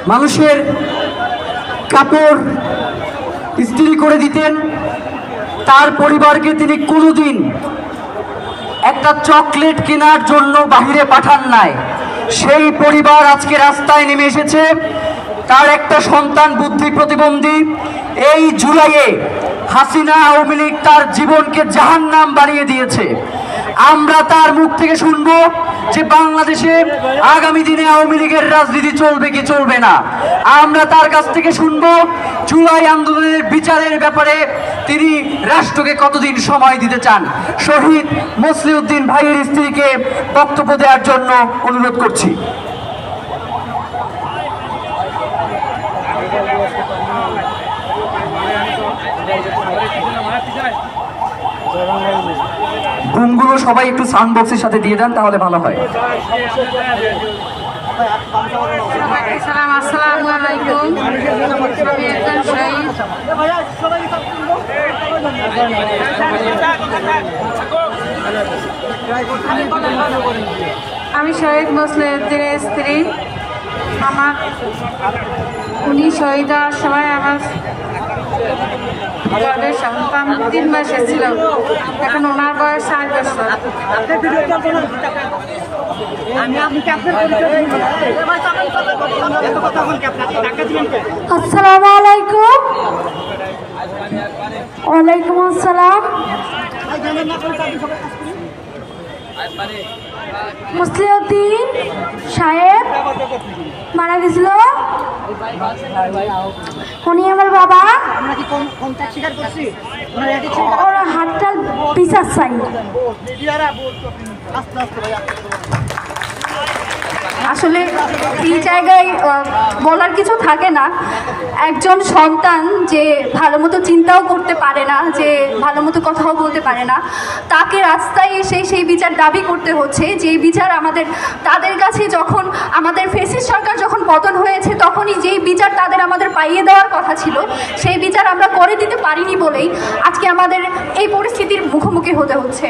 মানুষের কাপড় ইস্ত্রি করে দিতেন, তার পরিবারকে তিনি কোনোদিন একটা চকলেট কেনার জন্য বাহিরে পাঠান নাই। সেই পরিবার আজকে রাস্তায় নেমে এসেছে। তার একটা সন্তান বুদ্ধি প্রতিবন্ধী। এই জুলাইয়ে হাসিনা আওয়ামী লীগ তার জীবনকে জাহান্নাম বানিয়ে দিয়েছে। আমরা তার মুখ থেকে শুনবো যে বাংলাদেশে আগামী দিনে আওয়ামী লীগের রাজনীতি চলবে কি চলবে না। আমরা তার কাছ থেকে শুনবো জুলাই আন্দোলনের বিচারের ব্যাপারে তিনি রাষ্ট্রকে কতদিন সময় দিতে চান। শহীদ মসলিউদ্দিন ভাইয়ের স্ত্রীকে বক্তব্য দেওয়ার জন্য অনুরোধ করছি। ঘুমগুলো সবাই একটু সাউন্ড বক্সের সাথে দিয়ে দেন, তাহলে ভালো হয়। আসসালামু আলাইকুম। আমি শহীদ মসলিউদ্দিনের স্ত্রী। উনি শহীদ হওয়ার সময় আমার সন্তান 3 মাসের ছিল। এখন ওনার বয়স 8 বছর। আসসালামু আলাইকুম। ওয়ালাইকুম আসসালাম। মসলিউদ্দিন সাহেব মারা গেছিল। উনি আমার বাবা। ওর হাতটা পিছার চাই। আসলে এই জায়গায় বলার কিছু থাকে না। একজন সন্তান যে ভালো মতো চিন্তাও করতে পারে না, যে ভালো মতো কথাও বলতে পারে না, তাকে রাস্তায় এসে সেই বিচার দাবি করতে হচ্ছে। যে বিচার তাদের কাছে যখন আমাদের ফ্যাসিস্ট সরকার যখন পতন হয়েছে, তখনই যেই বিচার আমাদের পাইয়ে দেওয়ার কথা ছিল, সেই বিচার আমরা করে দিতে পারিনি বলেই আজকে আমাদের এই পরিস্থিতির মুখোমুখি হতে হচ্ছে।